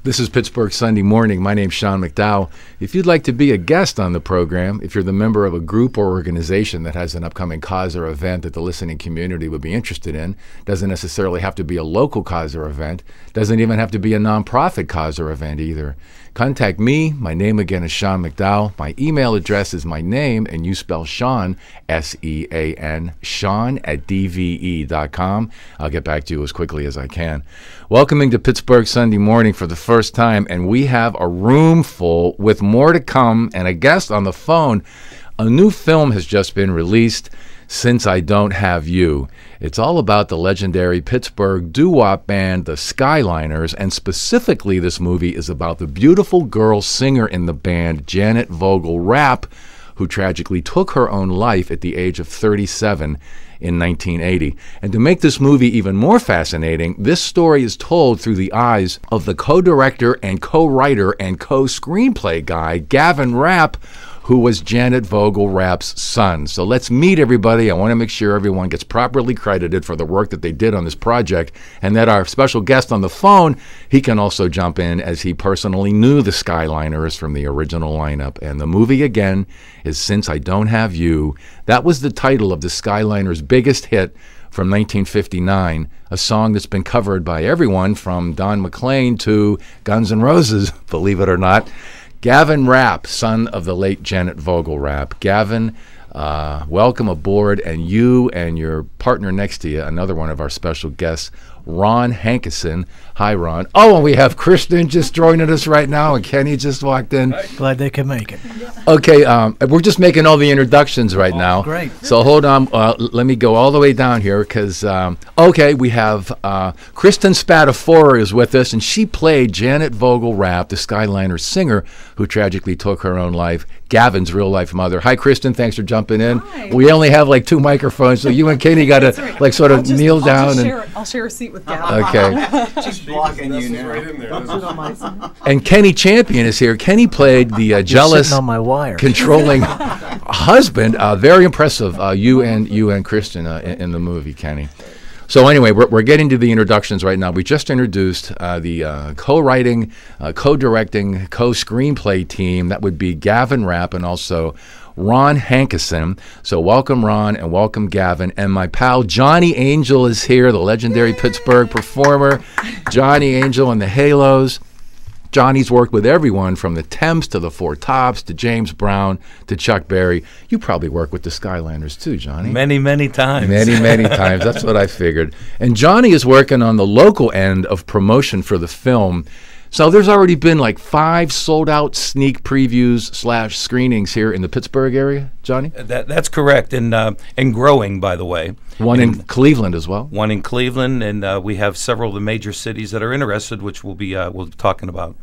This is Pittsburgh Sunday Morning. My name's Sean McDowell. If you'd like to be a guest on the program, if you're the member of a group or organization that has an upcoming cause or event that the listening community would be interested in, doesn't necessarily have to be a local cause or event, doesn't even have to be a nonprofit cause or event either. Contact me. My name again is Sean McDowell. My email address is my name, and you spell Sean, S-E-A-N, Sean at DVE.com. I'll get back to you as quickly as I can. Welcoming to Pittsburgh Sunday Morning for the first time, and we have a room full with more to come and a guest on the phone. A new film has just been released, Since I Don't Have You. It's all about the legendary Pittsburgh doo-wop band, the Skyliners, and specifically this movie is about the beautiful girl singer in the band, Janet Vogel Rapp, who tragically took her own life at the age of 37 in 1980. And to make this movie even more fascinating, this story is told through the eyes of the co-director and co-writer and co-screenplay guy, Gavin Rapp, who was Janet Vogel Rapp's son. So let's meet everybody. I want to make sure everyone gets properly credited for the work that they did on this project, and that our special guest on the phone, he can also jump in as he personally knew the Skyliners from the original lineup. And the movie, again, is Since I Don't Have You. That was the title of the Skyliners' biggest hit from 1959, a song that's been covered by everyone from Don McLean to Guns N' Roses, believe it or not. Gavin Rapp, son of the late Janet Vogel Rapp. Gavin, welcome aboard, and you and your partner next to you, another one of our special guests, Ron Hankerson. Hi, Ron. Oh, and we have Kristen just joining us right now, and Kenny just walked in. Glad they could make it. Okay, we're just making all the introductions right now. Great. So hold on. Let me go all the way down here because, okay, we have Kristen Spatafora is with us, and she played Janet Vogel Rapp, the Skyliners singer who tragically took her own life, Gavin's real-life mother. Hi, Kristen. Thanks for jumping in. Hi. We only have like 2 microphones, so you and Kenny got to right. like sort of kneel down. I'll share a seat with Gavin. Okay. She's blocking you now. Right in there. I'll sit on my side. And Kenny Champion is here. Kenny played the jealous, Sitting on my wire. controlling husband. Very impressive. You and Kristen in the movie, Kenny. So anyway, we're getting to the introductions right now. We just introduced the co-writing, co-directing, co-screenplay team. That would be Gavin Rapp and also Ron Hankerson. So welcome, Ron, and welcome, Gavin. And my pal Johnny Angel is here, the legendary Pittsburgh performer. Johnny Angel and the Halos. Johnny's worked with everyone from the Temps to the Four Tops to James Brown to Chuck Berry. You probably work with the Skyliners too, Johnny. Many, many times. Many, many times. That's what I figured. And Johnny is working on the local end of promotion for the film. So there's already been like 5 sold-out sneak previews / screenings here in the Pittsburgh area, Johnny? That's correct, and growing, by the way. One in Cleveland as well? One in Cleveland, and we have several of the major cities that are interested, which we'll be talking about.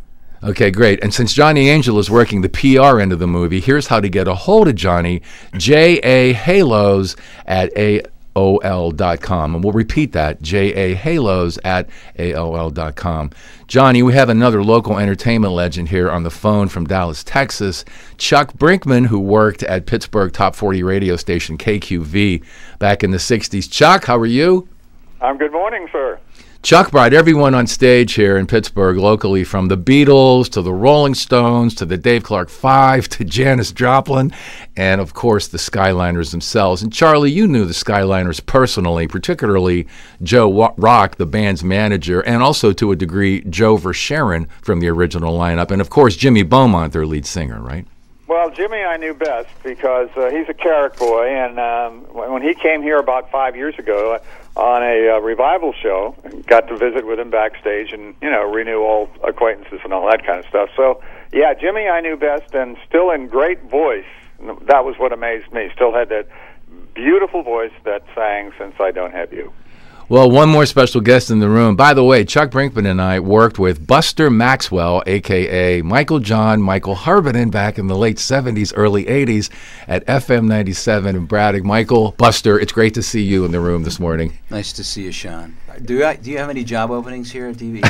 Okay, great. And since Johnny Angel is working the PR end of the movie, here's how to get a hold of Johnny, JAHalos at AOL.com. And we'll repeat that, JAHalos at AOL.com. Johnny, we have another local entertainment legend here on the phone from Dallas, Texas, Chuck Brinkman, who worked at Pittsburgh Top 40 radio station KQV back in the 60s. Chuck, how are you? Good morning, sir. Chuck brought everyone on stage here in Pittsburgh locally, from the Beatles to the Rolling Stones to the Dave Clark Five to Janis Joplin, and of course the Skyliners themselves. And Charlie, you knew the Skyliners personally, particularly Joe Rock, the band's manager, and also to a degree Joe Verschaeren from the original lineup, and of course Jimmy Beaumont, their lead singer, right? Well, Jimmy I knew best because he's a Carrick boy, and when he came here about 5 years ago on a revival show, got to visit with him backstage and, renew old acquaintances and all that kind of stuff. So, yeah, Jimmy I knew best, and still in great voice. That was what amazed me. Still had that beautiful voice that sang Since I Don't Have You. Well, one more special guest in the room. By the way, Chuck Brinkman and I worked with Buster Maxwell, a.k.a. Michael Harbinen, back in the late 70s, early 80s at FM 97 in Braddock. Michael, Buster, it's great to see you in the room this morning. Nice to see you, Sean. Do you have any job openings here at DVE?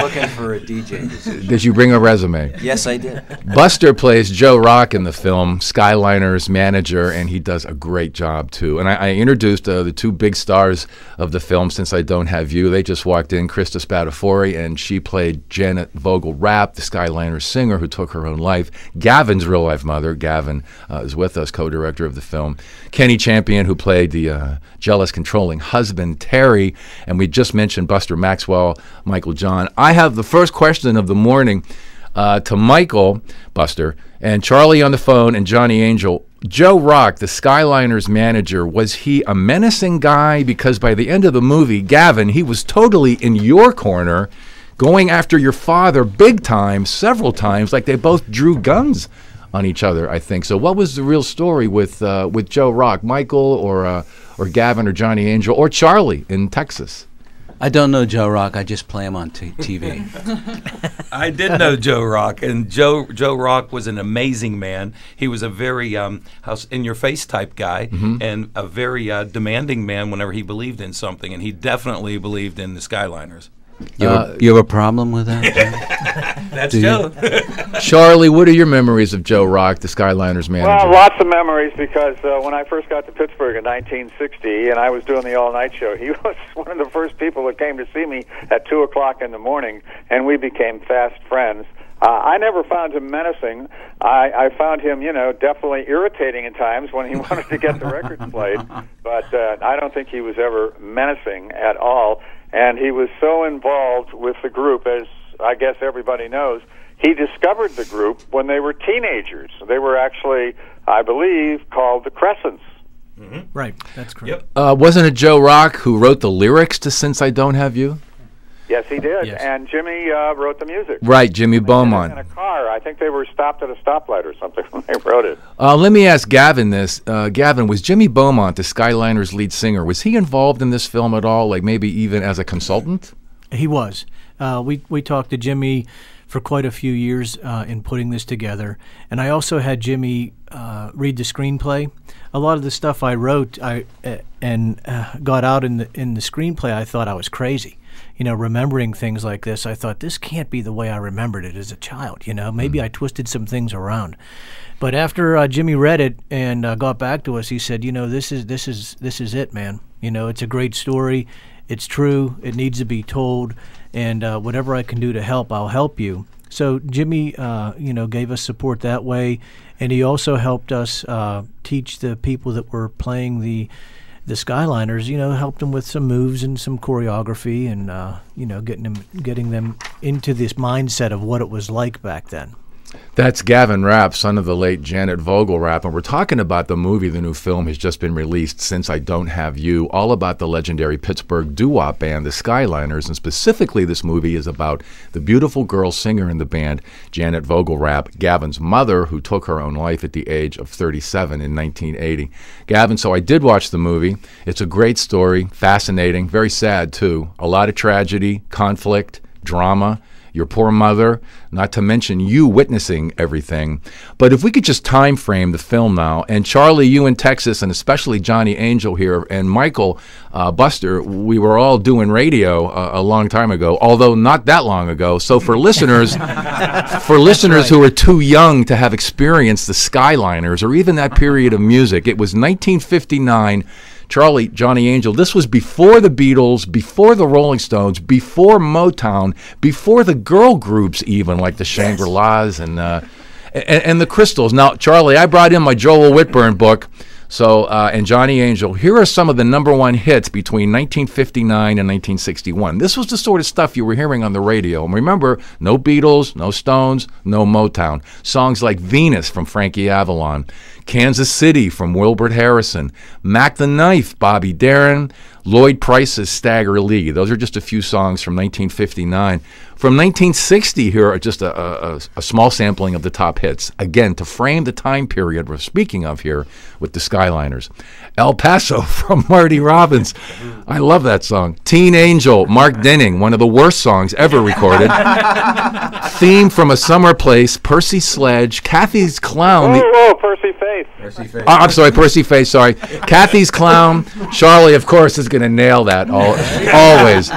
Looking for a DJ. Did you bring a resume? Yes, I did. Buster plays Joe Rock in the film, Skyliner's manager, and he does a great job, too. And I introduced the two big stars of the film, Since I Don't Have You. They just walked in, Krista Spadafore, and she played Janet Vogel-Rapp, the Skyliner's singer who took her own life. Gavin's real-life mother, Gavin, is with us, co-director of the film. Kenny Champion, who played the jealous, controlling husband, Terry. And we just mentioned Buster Maxwell, Michael John. I have the first question of the morning to Michael, Buster, and Charlie on the phone, and Johnny Angel. Joe Rock, the Skyliner's manager, was he a menacing guy? Because by the end of the movie, Gavin, he was totally in your corner, going after your father big time, several times, like they both drew guns on each other, I think. So what was the real story with Joe Rock? Michael or Gavin or Johnny Angel or Charlie in Texas? I don't know Joe Rock. I just play him on TV. I did know Joe Rock, and Joe Rock was an amazing man. He was a very in-your-face type guy, and a very demanding man whenever he believed in something, and he definitely believed in the Skyliners. You have a problem with that? That's Joe. Charlie, what are your memories of Joe Rock, the Skyliner's manager? Well, lots of memories, because when I first got to Pittsburgh in 1960 and I was doing the all-night show, he was one of the first people that came to see me at 2 o'clock in the morning, and we became fast friends. I never found him menacing. I found him, definitely irritating at times when he wanted to get the records played, but I don't think he was ever menacing at all. And he was so involved with the group, as I guess everybody knows. He discovered the group when they were teenagers. They were actually, I believe, called the Crescents. Right, that's correct. Wasn't it Joe Rock who wrote the lyrics to Since I Don't Have You? Yes, he did. Yes. And Jimmy wrote the music. Right, Jimmy Beaumont. In a car. I think they were stopped at a stoplight or something when they wrote it. Let me ask Gavin this. Gavin, was Jimmy Beaumont, the Skyliner's lead singer, was he involved in this film at all, like maybe even as a consultant? He was. We talked to Jimmy for quite a few years in putting this together, and I also had Jimmy read the screenplay. A lot of the stuff I wrote and got out in the screenplay, I thought I was crazy. Remembering things like this, I thought this can't be the way I remembered it as a child. Maybe I twisted some things around. But after Jimmy read it and got back to us, he said, this is it, man. It's a great story. It's true. It needs to be told. And whatever I can do to help, I'll help you. So Jimmy, gave us support that way, and he also helped us teach the people that were playing the Skyliners, helped them with some moves and some choreography, and getting them into this mindset of what it was like back then. That's Gavin Rapp, son of the late Janet Vogel-Rapp, and we're talking about the movie. The new film has just been released, Since I Don't Have You, all about the legendary Pittsburgh doo-wop band, the Skyliners, and specifically this movie is about the beautiful girl singer in the band, Janet Vogel-Rapp, Gavin's mother, who took her own life at the age of 37 in 1980. Gavin, so I did watch the movie. It's a great story, fascinating, very sad too. A lot of tragedy, conflict, drama. Your poor mother, not to mention you witnessing everything. But if we could just time frame the film now, and Charlie, you in Texas, and especially Johnny Angel here, and Michael, Buster, we were all doing radio a long time ago, although not that long ago. So for listeners, who are too young to have experienced the Skyliners or even that period of music, it was 1959. Charlie, Johnny Angel, this was before the Beatles, before the Rolling Stones, before Motown, before the girl groups even, like the Shangri-Las and the Crystals. Now, Charlie, I brought in my Joel Whitburn book, and Johnny Angel. Here are some of the #1 hits between 1959 and 1961. This was the sort of stuff you were hearing on the radio. And remember, no Beatles, no Stones, no Motown. Songs like Venus from Frankie Avalon, Kansas City from Wilbert Harrison, Mac the Knife, Bobby Darin, Lloyd Price's Stagger Lee. Those are just a few songs from 1959. From 1960, here are just a small sampling of the top hits. Again, to frame the time period we're speaking of here with the Skyliners. El Paso from Marty Robbins. I love that song. Teen Angel, Mark Denning, one of the worst songs ever recorded. Theme from A Summer Place, Percy Sledge, Kathy's Clown. Percy Faith. Percy Face. Oh, I'm sorry, Percy Face, sorry. Kathy's Clown. Charlie, of course, is going to nail that always.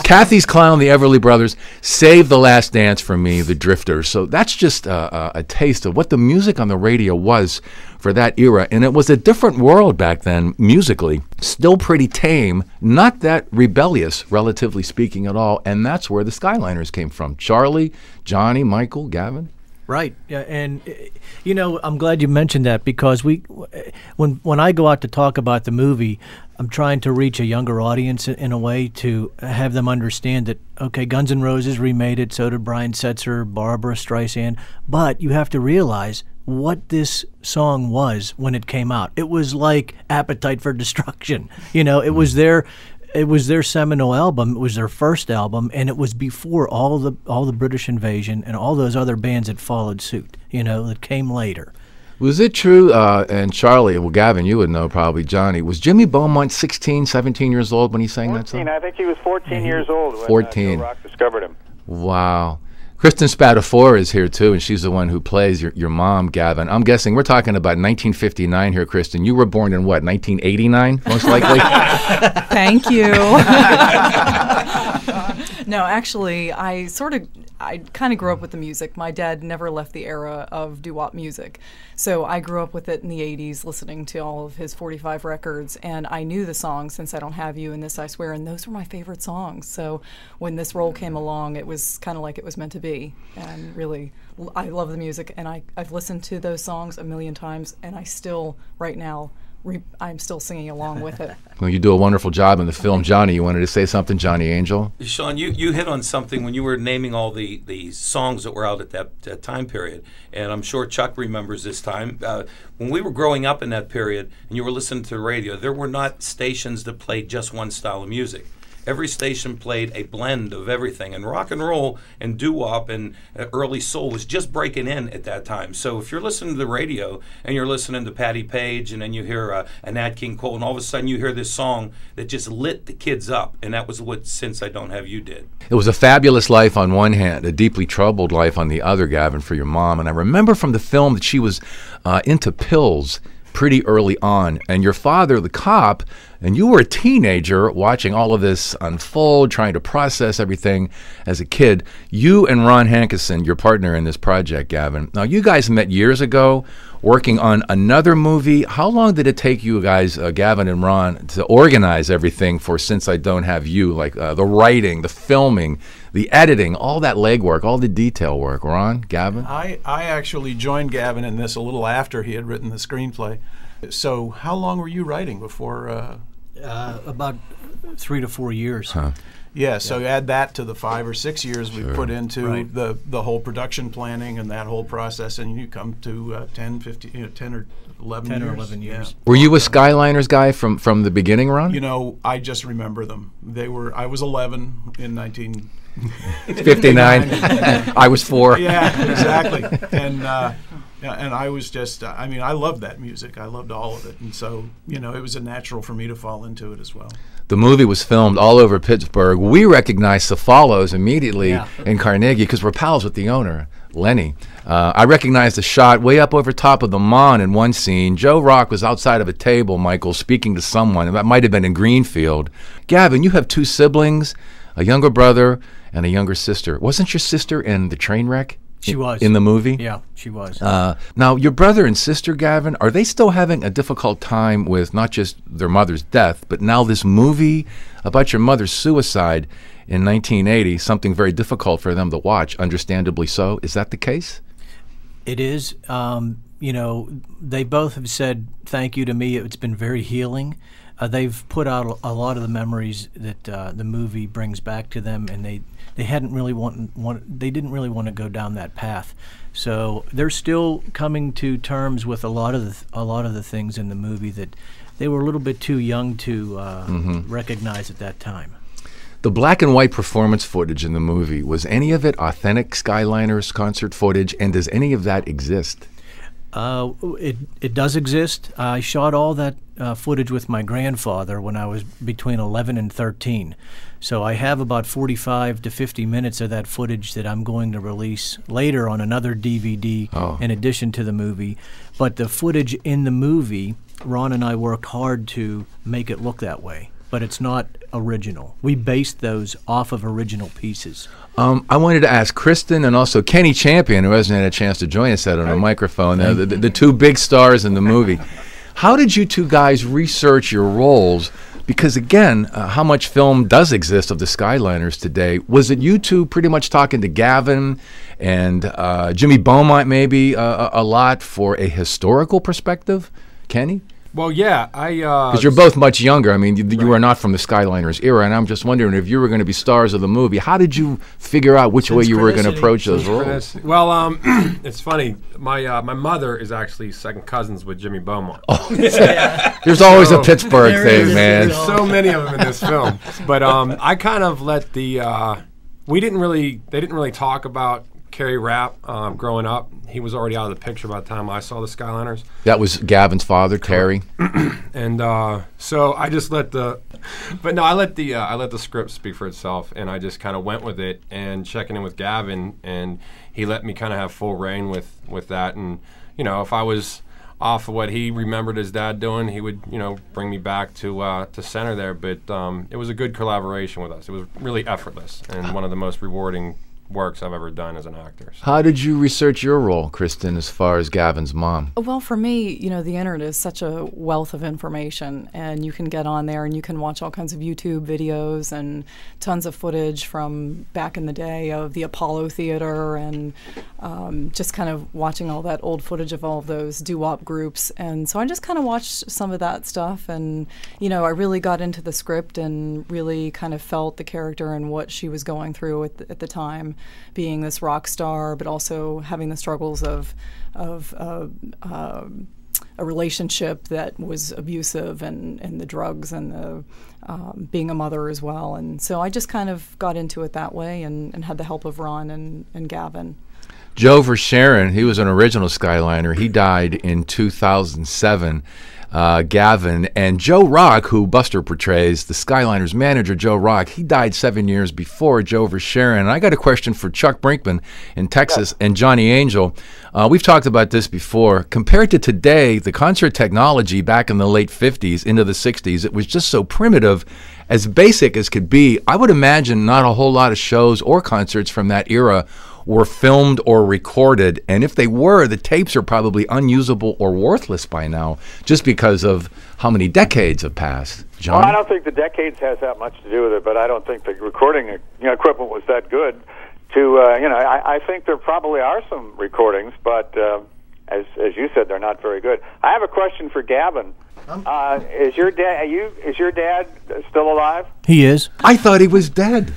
Kathy's Clown, the Everly Brothers, Save the Last Dance for me, the Drifters. So that's just a taste of what the music on the radio was for that era. And it was a different world back then, musically. Still pretty tame, not that rebellious, relatively speaking, at all. And that's where the Skyliners came from. Charlie, Johnny, Michael, Gavin. Right, yeah, and I'm glad you mentioned that, because when I go out to talk about the movie, I'm trying to reach a younger audience in a way to have them understand that, okay, Guns N' Roses remade it, so did Brian Setzer, Barbara Streisand, but you have to realize what this song was when it came out. It was like Appetite for Destruction. It was their seminal album. It was their first album, and it was before all the British invasion and all those other bands that followed suit, that came later. Was it true, and Charlie, well, Gavin, you would know probably, Johnny, was Jimmy Beaumont 16, 17 years old when he sang 14, that song? I think he was 14 years old when 14. Joe Rock discovered him. Wow. Kristen Spatafora is here, too, and she's the one who plays your mom, Gavin. I'm guessing we're talking about 1959 here, Kristen. You were born in what, 1989, most likely? Thank you. No, actually, I kind of grew up with the music. My dad never left the era of doo-wop music. So I grew up with it in the 80s, listening to all of his 45 records, and I knew the songs, Since I Don't Have You and This I Swear, and those were my favorite songs. So when this role came along, it was kind of like it was meant to be. And really, I love the music, and I've listened to those songs a million times, and I still, right now, I'm still singing along with it. Well, you do a wonderful job in the film. Johnny, you wanted to say something, Johnny Angel? Sean, you hit on something when you were naming all the songs that were out at that time period, and I'm sure Chuck remembers this time. When we were growing up in that period and you were listening to the radio, there were not stations that played just one style of music. Every station played a blend of everything, and rock and roll and doo-wop and early soul was just breaking in at that time. So if you're listening to the radio and you're listening to Patti Page, and then you hear a Nat King Cole, and all of a sudden you hear this song that just lit the kids up, and that was what Since I Don't Have You did. It was a fabulous life on one hand, a deeply troubled life on the other, Gavin, for your mom. And I remember from the film that she was into pills pretty early on, and your father, the cop, and you were a teenager watching all of this unfold, trying to process everything as a kid. You and Ron Hankerson, your partner in this project, Gavin. Now, you guys met years ago working on another movie. How long did it take you guys, Gavin and Ron, to organize everything for Since I Don't Have You, like the writing, the filming, the editing, all that legwork, all the detail work? Ron, Gavin? I actually joined Gavin in this a little after he had written the screenplay. So how long were you writing before? About 3 to 4 years. Huh. Yeah, so add that to the 5 or 6 years we put into Right. the whole production planning and that whole process, and you come to 10 or 11 10 years. or 11 years. Yeah. Were you a Skyliners guy from the beginning, Ron? You know, I just remember them. I was 11 in 59. I was 4. Yeah, exactly. And I was just, I loved that music. I loved all of it. And so, it was a natural for me to fall into it as well. The movie was filmed all over Pittsburgh. We recognized Cefalos immediately in Carnegie because we're pals with the owner, Lenny. I recognized a shot way up over top of the Mon in one scene. Joe Rock was outside of a table, Michael, speaking to someone. That might have been in Greenfield. Gavin, you have 2 siblings, a younger brother and a younger sister. Wasn't your sister in the train wreck? She was. In the movie? Yeah, she was. Now, your brother and sister, Gavin, are they still having a difficult time with not just their mother's death, but now this movie about your mother's suicide in 1980, something very difficult for them to watch, understandably so? Is that the case? It is. They both have said thank you to me. It's been very healing. They've put out a lot of the memories that the movie brings back to them, and they didn't really want to go down that path. So they're still coming to terms with a lot of the things in the movie that they were a little bit too young to recognize at that time. The black and white performance footage in the movie, was any of it authentic Skyliners concert footage, and does any of that exist? It does exist. I shot all that footage with my grandfather when I was between 11 and 13. So I have about 45 to 50 minutes of that footage that I'm going to release later on another DVD in addition to the movie. But the footage in the movie, Ron and I worked hard to make it look that way. But it's not original. We based those off of original pieces. I wanted to ask Kristen and also Kenny Champion, who hasn't had a chance to join us yet on a microphone, the two big stars in the movie. How did you two guys research your roles? Because again, how much film does exist of the Skyliners today? Was it you two pretty much talking to Gavin and Jimmy Beaumont maybe a lot for a historical perspective? Kenny? Well, yeah, because you're both much younger. I mean, you are not from the Skyliners era, and I'm just wondering if you were going to be stars of the movie, how did you figure out which way you were going to approach those roles? Well, it's funny. My mother is actually second cousins with Jimmy Beaumont. Oh, there's always a Pittsburgh thing, man. There's so many of them in this film. But I kind of let the they didn't really talk about Kerry Rapp growing up. He was already out of the picture by the time I saw the Skyliners. That was Gavin's father, Terry. And so I just let the script speak for itself, and I just kind of went with it and checking in with Gavin, and he let me kind of have full reign with that. And if I was off of what he remembered his dad doing, he would bring me back to center there. But it was a good collaboration with us. It was really effortless and one of the most rewarding works I've ever done as an actor. So. How did you research your role, Kristen, as far as Gavin's mom? Well, for me, the internet is such a wealth of information, and you can get on there and you can watch all kinds of YouTube videos and tons of footage from back in the day of the Apollo Theater, and just kind of watching all that old footage of all of those doo-wop groups. And so I just kind of watched some of that stuff, and I really got into the script and really kind of felt the character and what she was going through at the time, being this rock star, but also having the struggles of a relationship that was abusive, and the drugs, and the being a mother as well. And so I just kind of got into it that way, and had the help of Ron and Gavin. Joe Verschaeren, he was an original Skyliner. He died in 2007. Gavin and Joe Rock, who Buster portrays, the Skyliners manager, Joe Rock, he died 7 years before Joe Verschaeren. And I got a question for Chuck Brinkman in Texas and Johnny Angel. We've talked about this before. Compared to today, the concert technology back in the late 50s into the 60s, it was just so primitive, as basic as could be. I would imagine not a whole lot of shows or concerts from that era were filmed or recorded, and if they were, the tapes are probably unusable or worthless by now, just because of how many decades have passed. John? Well, I don't think the decades has that much to do with it, but I don't think the recording equipment was that good. I think there probably are some recordings, but as you said, they're not very good. I have a question for Gavin. Is your dad still alive? He is. I thought he was dead.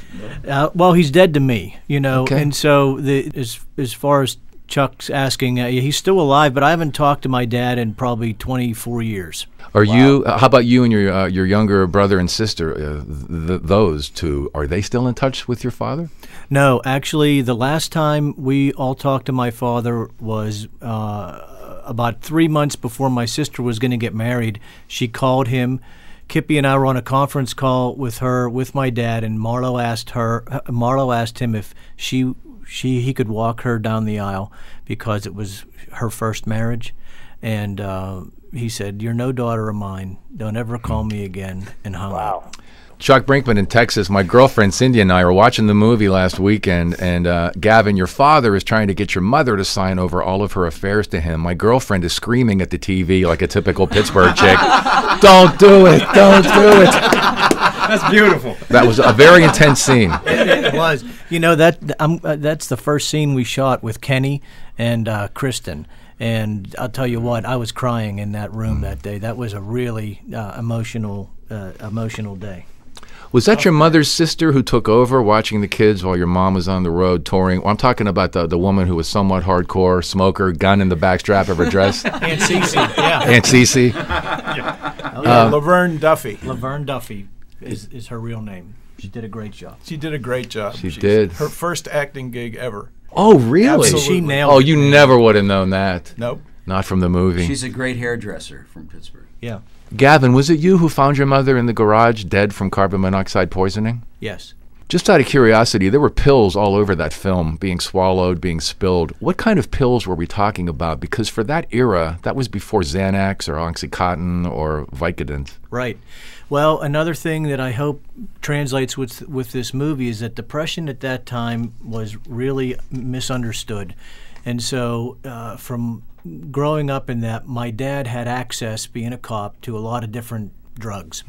Well, he's dead to me, Okay. And so as far as Chuck's asking, he's still alive, but I haven't talked to my dad in probably 24 years. Are you? How about you and your younger brother and sister? Those two, are they still in touch with your father? No, actually, the last time we all talked to my father was about 3 months before my sister was going to get married. She called him. Kippy and I were on a conference call with her, with my dad, and Marlo asked him if he could walk her down the aisle because it was her first marriage, and he said, "You're no daughter of mine. Don't ever call me again," and hung up. Chuck Brinkman in Texas, my girlfriend Cindy and I were watching the movie last weekend, and Gavin, your father is trying to get your mother to sign over all of her affairs to him. My girlfriend is screaming at the TV like a typical Pittsburgh chick, "Don't do it, don't do it." That's beautiful. That was a very intense scene. It was. That's the first scene we shot with Kenny and Kristen. And I'll tell you what, I was crying in that room that day. That was a really emotional day. Was that your mother's sister who took over watching the kids while your mom was on the road touring? Well, I'm talking about the woman who was somewhat hardcore, smoker, gun in the backstrap of her dress. Aunt Cece, yeah. Aunt Cece. Laverne Duffy. Laverne Duffy is her real name. She did a great job. She did a great job. She did. Her first acting gig ever. Oh, really? Absolutely. She nailed it. You never would have known that. Nope. Not from the movie. She's a great hairdresser from Pittsburgh. Yeah. Gavin, was it you who found your mother in the garage dead from carbon monoxide poisoning? Yes. Just out of curiosity, there were pills all over that film being swallowed, being spilled. What kind of pills were we talking about? Because for that era, that was before Xanax or Oxycontin or Vicodin. Right. Well, another thing that I hope translates with this movie is that depression at that time was really misunderstood. And so from growing up in that, my dad had access, being a cop, to a lot of different drugs.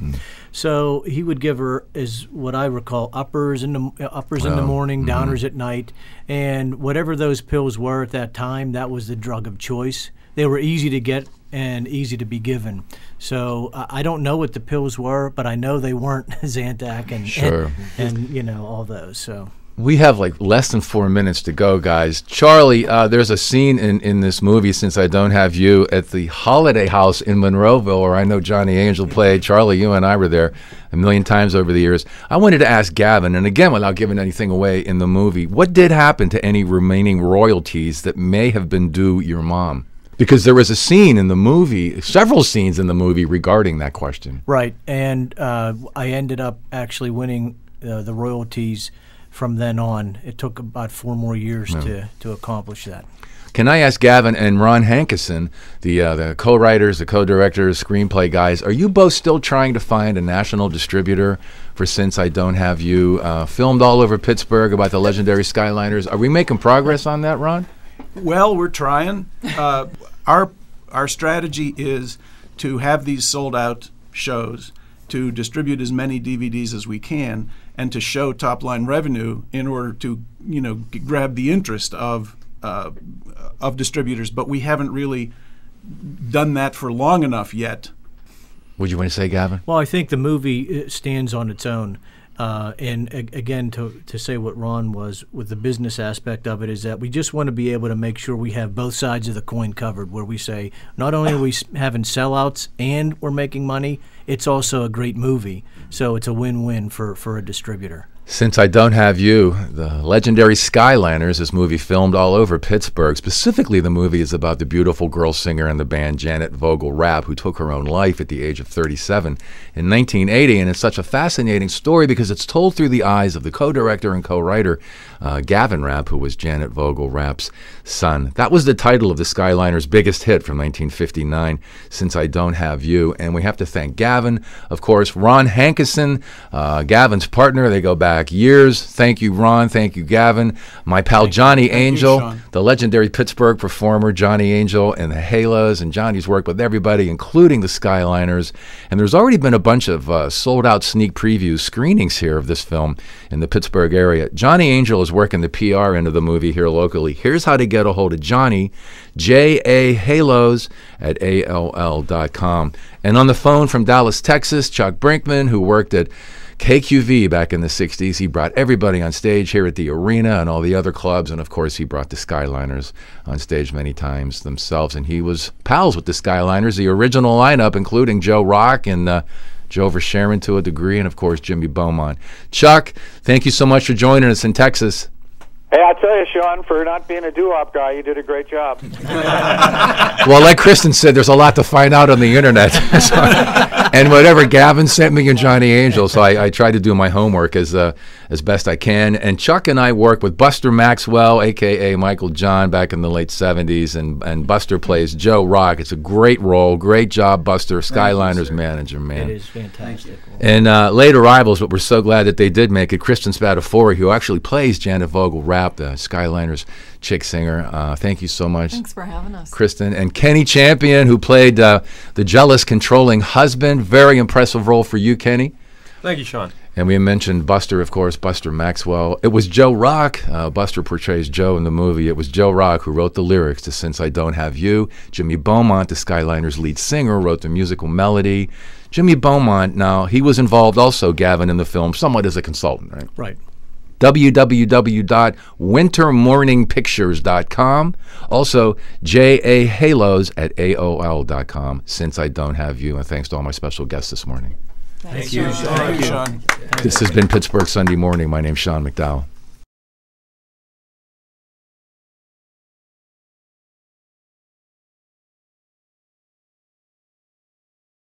So he would give her, as what I recall, uppers in the morning, downers at night, and whatever those pills were at that time, that was the drug of choice. They were easy to get and easy to be given. So I don't know what the pills were, but I know they weren't Zantac and you know, all those. So we have like less than 4 minutes to go, guys. Charlie, there's a scene in this movie, Since I Don't Have You, at the Holiday House in Monroeville, where I know Johnny Angel played. Charlie, you and I were there a million times over the years. I wanted to ask Gavin, and again, without giving anything away in the movie, what did happen to any remaining royalties that may have been due your mom? Because there was a scene in the movie, several scenes in the movie regarding that question. Right, and I ended up actually winning the royalties from then on. It took about 4 more years to accomplish that. Can I ask Gavin and Ron Hankerson, the co-writers, the co-directors, screenplay guys, are you both still trying to find a national distributor for Since I Don't Have You? Filmed all over Pittsburgh about the legendary Skyliners. Are we making progress on that, Ron? Well, we're trying. Our strategy is to have these sold-out shows, to distribute as many DVDs as we can, and to show top-line revenue in order to, you know, grab the interest of distributors. But we haven't really done that for long enough yet. What do you want to say, Gavin? Well, I think the movie stands on its own. And again, to say what Ron was with the business aspect of it, is that we just want to be able to make sure we have both sides of the coin covered, where we say not only are we having sellouts and we're making money, it's also a great movie. So it's a win-win for a distributor. Since I Don't Have You, the legendary Skyliners, this movie filmed all over Pittsburgh. Specifically, the movie is about the beautiful girl singer in the band Janet Vogel-Rapp, who took her own life at the age of 37 in 1980. And it's such a fascinating story because it's told through the eyes of the co-director and co-writer Gavin Rapp, who was Janet Vogel-Rapp's son. That was the title of the Skyliners' biggest hit from 1959, Since I Don't Have You. And we have to thank Gavin, of course, Ron Hankerson, Gavin's partner. They go back years. Thank you, Ron. Thank you, Gavin. My pal Johnny Angel, the legendary Pittsburgh performer Johnny Angel, and the Halos. And Johnny's worked with everybody, including the Skyliners. And there's already been a bunch of sold-out sneak preview screenings here of this film in the Pittsburgh area. Johnny Angel is working the PR end of the movie here locally. Here's how to get a hold of Johnny, JAHalos@AOL.com. And on the phone from Dallas, Texas, Chuck Brinkman, who worked at KQV back in the 60s. He brought everybody on stage here at the Arena and all the other clubs, and of course he brought the Skyliners on stage many times themselves, and he was pals with the Skyliners, the original lineup, including Joe Rock and Joe Verschaeren to a degree, and of course Jimmy Beaumont. Chuck, thank you so much for joining us in Texas. Hey, I tell you, Sean, for not being a doo-wop guy, you did a great job. Well, like Kristen said, there's a lot to find out on the internet. And whatever Gavin sent me and Johnny Angel, so I try to do my homework as best I can. And Chuck and I work with Buster Maxwell, a.k.a. Michael John, back in the late 70s, and Buster plays Joe Rock. It's a great role. Great job, Buster, Skyliners manager, man. It is fantastic. And late arrivals, but we're so glad that they did make it. Kristen Spadafori, who actually plays Janet Vogel-Rapp, the Skyliners chick singer. Thank you so much. Thanks for having us, Kristen. And Kenny Champion, who played the jealous, controlling husband. Very impressive role for you, Kenny. Thank you, Sean. And we mentioned Buster, of course, Buster Maxwell. It was Joe Rock. Buster portrays Joe in the movie. It was Joe Rock who wrote the lyrics to Since I Don't Have You. Jimmy Beaumont, the Skyliners' lead singer, wrote the musical melody. Jimmy Beaumont, now, he was involved also, Gavin, in the film, somewhat as a consultant, right? Right. www.wintermorningpictures.com. Also, JAHalos@AOL.com, Since I Don't Have You. And thanks to all my special guests this morning. Thanks, Thank you, Sean. Sean. This has been Pittsburgh Sunday Morning. My name's Sean McDowell.